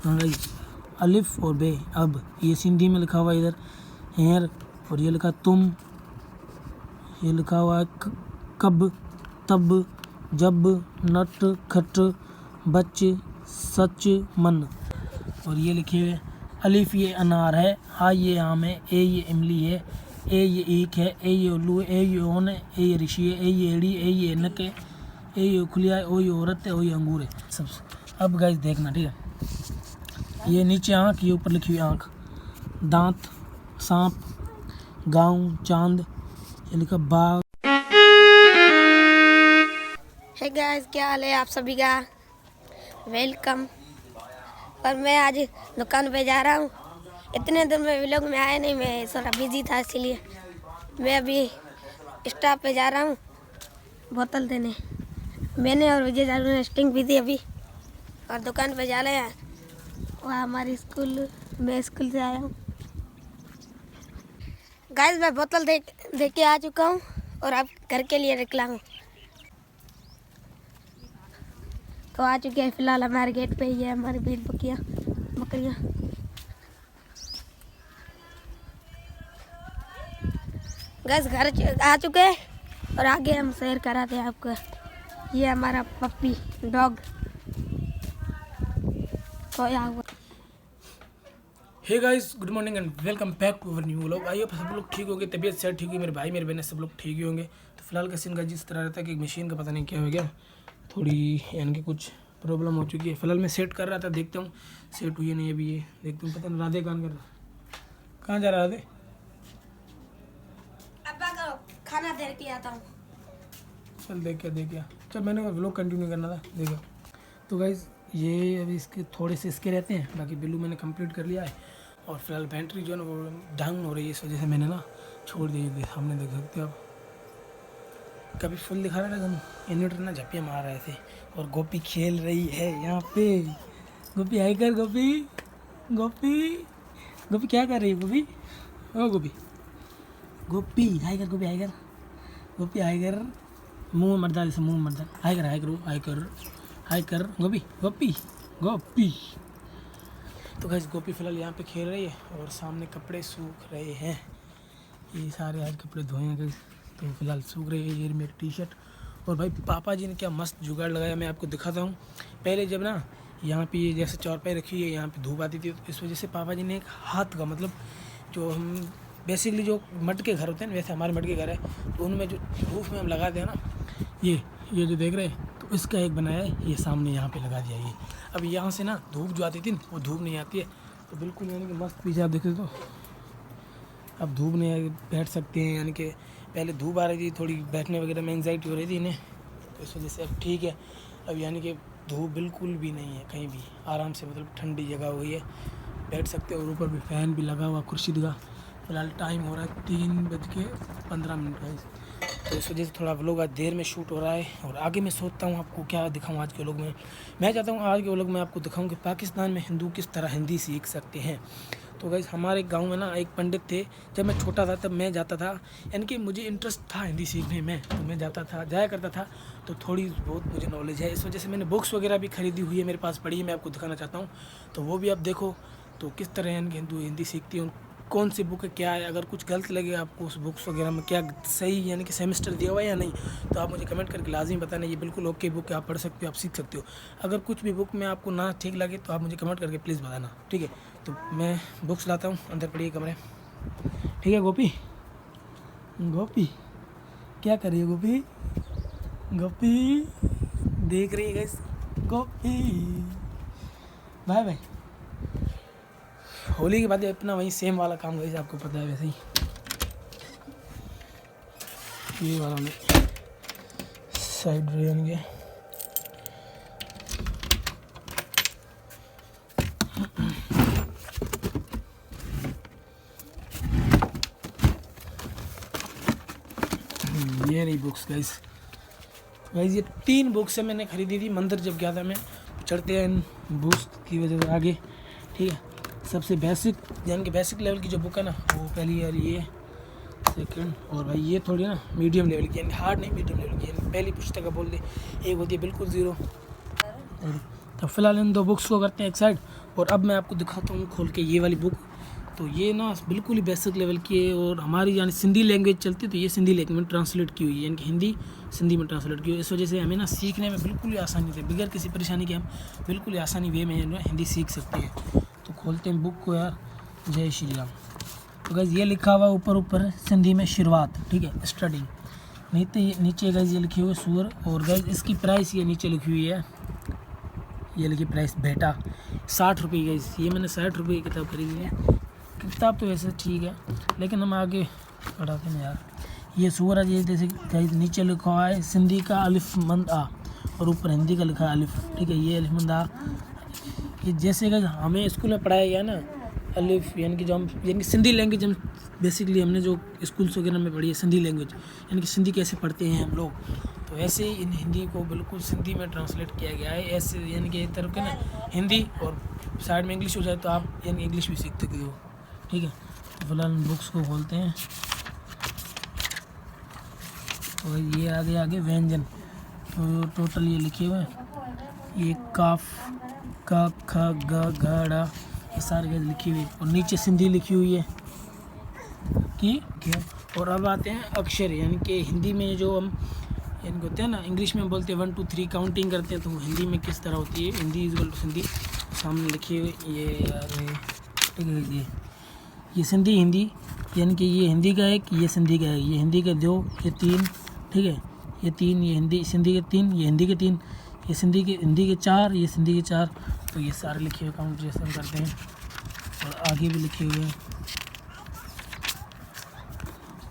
कहाँ गई, अलिफ और बे। अब ये सिंधी में लिखा हुआ है इधर हेर, और ये लिखा तुम, ये लिखा हुआ है कब, तब, जब, नट, खट, बच, सच, मन। और ये लिखे हुए अलिफ ये अनार है, हा ये आम है, ए ये इमली है, ए ये ईख है, ए ये उल्लू है, ए ये ओन है, ए ये ऋषि है, ए ये एड़ी, ए ये नक है, ए ये खुलिया है, ओ ये औरत है, ओ ये अंगूर है सब। अब गाइस देखना, ठीक है। ये नीचे आँख, ये ऊपर लिखी हुई आँख, दांत, सांप, गाँव, चांद, ये लिखा बाघ। हे गाइस, क्या हाल है आप सभी का, वेलकम। और मैं आज दुकान पे जा रहा हूँ। इतने दिन में व्लॉग में आया नहीं, मैं थोड़ा बिजी था, इसलिए मैं अभी स्टॉप पे जा रहा हूँ बोतल देने। मैंने और विजय चालू ने स्टिंग पी थी अभी, और दुकान पे जा रहे हैं। वहाँ हमारी स्कूल, मैं स्कूल से आया हूँ। गाइस मैं बोतल दे के आ चुका हूँ, और अब घर के लिए निकला हूँ। तो आ चुके हैं फिलहाल हमारे गेट पे ही है हमारी बीज बकरियाँ। गैस घर आ चुके हैं, और आगे हम शेयर कराते हैं आपको। ये हमारा पप्पी डॉग सोया हुआ। Hey guys, good morning and welcome back to our new vlog. I hope सब लोग ठीक होंगे, तबीयत सेट ठीक होगी, मेरे भाई मेरे बहनें सब लोग ठीक ही होंगे। तो फिलहाल का सीन का जिस तरह रहता है कि मशीन का पता नहीं क्या हो गया, थोड़ी यानी कि कुछ प्रॉब्लम हो चुकी है। फिलहाल मैं सेट कर रहा था, देखता हूँ सेट हुई है नहीं अभी। ये देखता हूँ, पता नहीं राधे कहाँ कर रहा, कहाँ जा रहा राधे? अब्बा को खाना दे के आता हूँ। चल देख क्या चल, मैंने व्लॉग कंटिन्यू करना था, देखो। तो गाइस ये अभी इसके थोड़े से इसके रहते हैं, बाकी बिल्लू मैंने कंप्लीट कर लिया है। और फिलहाल बैटरी जो है ना वो डाउन हो रही है, इस वजह से मैंने ना छोड़ दी। सामने देख सकते हो आप, कभी फुल दिखा रहा था, इन्वर्टर ना झप्पियाँ मार रहे थे। और गोपी खेल रही है यहाँ पे। गोपी हाई कर, गोपी गोपी गोपी क्या कर रही है गोपी? ओ गोपी, गोपी हाई कर, गोपी हाई कर, गोपी हाई कर, मुँह मत डाल, इसे मुँह मत डाल, हाई कर, हाई करो, हाई कर, हाई कर गोपी, गोपी गोपी। तो गाइस गोपी फिलहाल यहाँ पे खेल रही है, और सामने कपड़े सूख रहे हैं। ये सारे आज कपड़े धोए हैं गाइस, तो फिलहाल सूख रहे हैं। ये मेरी टी शर्ट। और भाई पापा जी ने क्या मस्त जुगाड़ लगाया, मैं आपको दिखाता हूँ। पहले जब ना यहाँ पे ये जैसे चौरपाई रखी है, यहाँ पे धूप आती थी, तो इस वजह से पापा जी ने एक हाथ का, मतलब जो हम बेसिकली जो मट के घर होते हैं ना, वैसे हमारे मट के घर है, तो उनमें जो धूप में हम लगाते हैं ना, ये जो देख रहे हैं, तो इसका एक बनाया है, ये सामने यहाँ पे लगा दिया। ये अब यहाँ से ना धूप जो आती थी ना, वो धूप नहीं आती है, तो बिल्कुल यानी कि मस्त पीछे आप देखें तो अब धूप नहीं बैठ सकते हैं। यानी कि पहले धूप आ रही थी, थोड़ी बैठने वगैरह में एंजाइटी हो रही थी इन्हें, तो इस वजह से अब ठीक है। अब यानी कि धूप बिल्कुल भी नहीं है कहीं भी, आराम से मतलब ठंडी जगह हो गई है, बैठ सकते हैं। और ऊपर भी फ़ैन भी लगा हुआ कुर्सी का। फिलहाल टाइम हो रहा है 3:15 का, तो इस वजह से थोड़ा व्लॉग आज देर में शूट हो रहा है। और आगे मैं सोचता हूँ आपको क्या दिखाऊँ आज के व्लॉग में। मैं चाहता हूँ आज के व्लॉग में आपको दिखाऊँ कि पाकिस्तान में हिंदू किस तरह हिंदी सीख सकते हैं। तो गाइस हमारे गांव में ना एक पंडित थे, जब मैं छोटा था तब मैं जाता था, यानी कि मुझे इंटरेस्ट था हिंदी सीखने में, तो मैं जाया करता था, तो थोड़ी बहुत मुझे नॉलेज है। इस वजह से मैंने बुक्स वगैरह भी खरीदी हुई है, मेरे पास पड़ी है, मैं आपको दिखाना चाहता हूँ। तो वो भी आप देखो, तो किस तरह यानी कि हिंदी सीखती है, कौन सी बुक है, क्या है। अगर कुछ गलत लगे आपको उस बुक्स वगैरह में, क्या सही यानी कि सेमेस्टर दिया हुआ है या नहीं, तो आप मुझे कमेंट करके लाजिमी बताना। ये बिल्कुल ओके बुक है, आप पढ़ सकते हो, आप सीख सकते हो। अगर कुछ भी बुक में आपको ना ठीक लगे तो आप मुझे कमेंट करके प्लीज़ बताना, ठीक है। तो मैं बुक्स लाता हूँ, अंदर पड़ी है कमरे, ठीक है। गोपी क्या कर रही है गोपी? गोपी देख रही है गाइस, गोपी बाय बाय। होली के बाद अपना वही सेम वाला काम हुआ, आपको पता है वैसे ही। ये वाला में साइड रहेंगे, ये रही बुक्स गाइस। ये 3 बुक्स है मैंने खरीदी थी मंदिर जब गया था मैं। चढ़ते हैं इन बुक्स की वजह से आगे, ठीक है। सबसे बेसिक यानी कि बेसिक लेवल की जो बुक है ना, वो पहली है ये, सेकंड, और भाई ये थोड़ी ना मीडियम लेवल की, यानी हार्ड नहीं मीडियम लेवल की, यानी पहली पुस्तक का बोल दे। एक होती है बिल्कुल ज़ीरो। और तो फिलहाल इन 2 बुक्स को करते हैं एक साइड, और अब मैं आपको दिखाता हूँ खोल के ये वाली बुक। तो ये ना बिल्कुल ही बेसिक लेवल की है और हमारी यानी सिंधी लैंग्वेज चलती है, तो ये सिंधी लैंग्वेज में ट्रांसलेट की हुई है, यानी कि हिंदी सिंधी में ट्रांसलेट की हुई है। इस वजह से हमें ना सीखने में बिल्कुल ही आसानी से, बगैर किसी परेशानी के हम बिल्कुल ही आसानी वे में हिंदी सीख सकते हैं। तो खोलते हैं बुक को यार। जय श्री राम। तो गाइस ये लिखा हुआ ऊपर सिंधी में शुरुआत, ठीक है, स्टार्टिंग। नीचे गाइस ये लिखे हुए सूअर, और गाइस इसकी प्राइस ये नीचे लिखी हुई है, ये लिखी प्राइस बेटा 60 रुपये। गाइस ये मैंने 60 रुपये की किताब खरीदी है। किताब तो वैसे ठीक है, लेकिन हम आगे पढ़ाते हैं यार। ये सूअर है, ये जैसे गाइस नीचे लिखा हुआ है सिंधी का अलिफ मंद आ, और ऊपर हिंदी का लिखा है अलिफ, ठीक है, ये अलिफ मंद आ। ये जैसे गाइस हमें स्कूल में पढ़ाया गया ना अलिफ, यानी कि जो हम यानी कि सिंधी लैंग्वेज हम बेसिकली हमने जो स्कूल्स वगैरह में पढ़ी है सिंधी लैंग्वेज, यानी कि सिंधी कैसे पढ़ते हैं हम लोग, तो ऐसे ही इन हिंदी को बिल्कुल सिंधी में ट्रांसलेट किया गया है। ऐसे यानी कि एक तरह के ना हिंदी और साइड में इंग्लिश हो जाए तो आप यानी इंग्लिश भी सीख सकते हो, ठीक है। तो फिलहाल बुक्स को खोलते हैं। तो ये आगे व्यंजन, तो टोटल ये लिखे हुए हैं, ये काफ का ख ग घड़ा, ये सारे लिखी हुई, और नीचे सिंधी लिखी हुई है कि क्या। और अब आते हैं अक्षर, यानी कि हिंदी में जो हम यानी होते हैं ना, इंग्लिश में बोलते हैं 1 2 3 काउंटिंग करते हैं, तो हिंदी में किस तरह होती है, Hindi is equal to Sindhi. सामने लिखी हुई ये यार, ठीक है, ये सिंधी हिंदी, यानी कि ये हिंदी का एक, ये सिंधी का है, ये हिंदी के 2, ये 3, ठीक है, ये 3, ये हिंदी सिंधी के 3, ये हिंदी के 3, ये हिंदी के 4, ये सिंधी के 4। तो ये सारे लिखे हुए काउंट जैसे हम करते हैं, और आगे भी लिखे हुए हैं।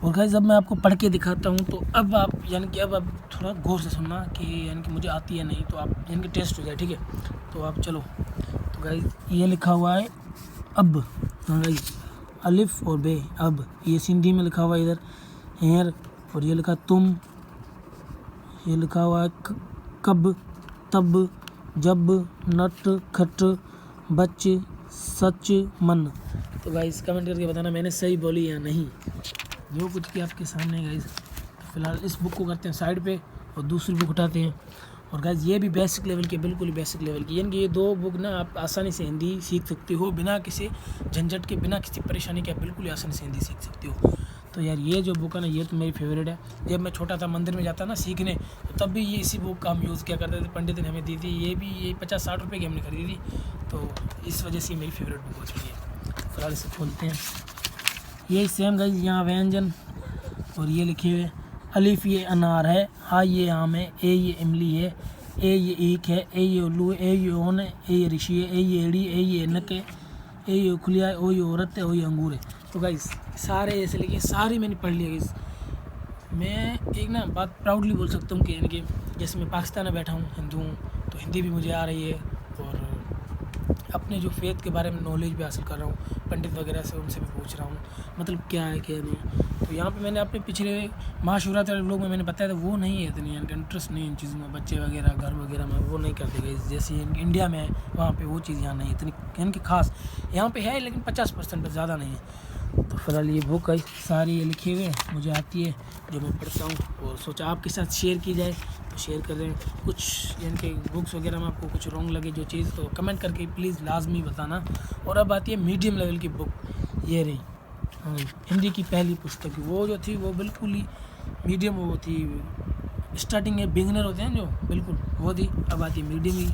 और गाइस जब मैं आपको पढ़ के दिखाता हूँ, तो अब आप यानी कि अब आप थोड़ा गौर से सुनना कि यानी कि मुझे आती है नहीं, तो आप यानी कि टेस्ट हो जाए, ठीक है। तो आप चलो, तो गाइस ये लिखा हुआ है अब, हाँ गाइस अलिफ और बे अब, ये सिंधी में लिखा हुआ है इधर हेर, और ये लिखा तुम, ये लिखा हुआ है कब तब जब नट खट बच सच मन। तो गाइस कमेंट करके बताना मैंने सही बोली या नहीं, जो कुछ भी आपके सामने गाइस। तो फिलहाल इस बुक को करते हैं साइड पे और दूसरी बुक उठाते हैं। और गाइस ये भी बेसिक लेवल की, बिल्कुल बेसिक लेवल की, यानी कि ये 2 बुक ना आप आसानी से हिंदी सीख सकते हो, बिना किसी झंझट के, बिना किसी परेशानी के, आप बिल्कुल ही आसानी से हिंदी सीख सकते हो। तो यार ये जो बुक है ना, ये तो मेरी फेवरेट है। जब मैं छोटा था मंदिर में जाता ना सीखने, तो तब भी ये इसी बुक का हम यूज़ किया करते थे, पंडित ने हमें दी थी। ये भी ये 50-60 रुपये की हमने खरीदी थी, तो इस वजह से मेरी फेवरेट बुक हो चुकी है। फिलहाल इसे खोलते हैं। यही सेम गाइस यहाँ व्यंजन, और ये लिखे हुए अलिफ ये अनार है, हा ये आम है, ए ये इमली है, ए ये ईख है, ए ये उल्लू है, ए ये ओन है, ए ये ऋषि है, ए ये एड़ी, ए ये नक है, ए ये उखलिया है, ओ ये औरत है, ओ ये अंगूर है। तो गाइस सारे ऐसे लिखे, सारी मैंने पढ़ लिया गाइस। मैं एक ना बात प्राउडली बोल सकता हूँ कि यानी कि जैसे मैं पाकिस्तान में बैठा हूँ, हिंदू हूँ, तो हिंदी भी मुझे आ रही है, और अपने जो फेथ के बारे में नॉलेज भी हासिल कर रहा हूँ, पंडित वगैरह से उनसे भी पूछ रहा हूँ, मतलब क्या है क्या नहीं। तो यहाँ पे मैंने अपने पिछले महाशिवरात्रि वाले लोग में मैंने बताया था, वो नहीं है इतनी यानी इंटरेस्ट नहीं इन चीज़ों में, बच्चे वगैरह घर वगैरह में वो नहीं करते गए, जैसे इंडिया में है वहाँ पे वो चीज़ यहाँ नहीं इतनी, यानी कि खास यहाँ पे है, लेकिन 50% ज़्यादा नहीं है। तो फिलहाल ये बुक है, सारी ये लिखे हुए मुझे आती है, जो मैं पढ़ता हूँ, और सोचा आपके साथ शेयर की जाए, तो शेयर कर रहे हैं। कुछ यानी कि बुक्स वगैरह में आपको कुछ रॉन्ग लगे जो चीज़, तो कमेंट करके प्लीज़ लाजमी बताना। और अब आती है मीडियम लेवल की बुक, ये रही, हाँ हिंदी की पहली पुस्तक। वो जो थी वो बिल्कुल ही मीडियम, वो थी स्टार्टिंग में बिगिनर होते हैं जो, बिल्कुल वो थी। अब आती है मीडियम ही,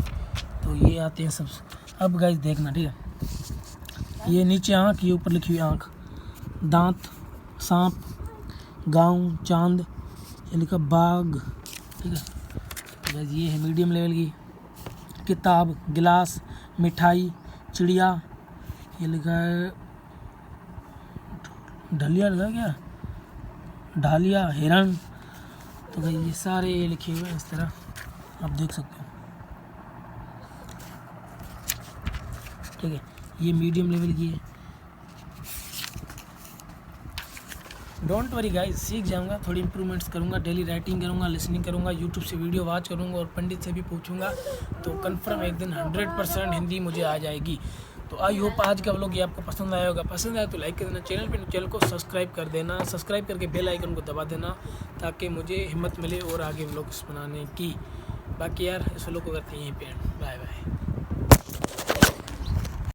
तो ये आते हैं सब। अब गाइस देखना, ठीक है, ये नीचे आँख, ये ऊपर लिखी हुई आँख, दांत, सांप, गाँव, चांद, ये लिखा बाग, ठीक है। गाइस ये है मीडियम लेवल की किताब, गिलास, मिठाई, चिड़िया, ये लिखा है ढलिया, लिखा क्या, ढालिया, हिरण। तो भाई ये सारे ये लिखे हुए हैं इस तरह, आप देख सकते हो, ठीक है। ये मीडियम लेवल की है। डोंट वरी गाइस, सीख जाऊंगा, थोड़ी इंप्रूवमेंट्स करूंगा, डेली राइटिंग करूंगा, लिसनिंग करूंगा, यूट्यूब से वीडियो वॉच करूंगा, और पंडित से भी पूछूंगा, तो कंफर्म एक दिन 100% हिंदी मुझे आ जाएगी। तो आई होप आज का व्लॉग ये आपको पसंद आया होगा। पसंद आया तो लाइक कर देना, चैनल को सब्सक्राइब कर देना, सब्सक्राइब करके बेल आइकन को दबा देना, ताकि मुझे हिम्मत मिले और आगे व्लॉग्स बनाने की। बाकी यार इस व्लॉग को करते हैं यहीं पे, बाय बाय।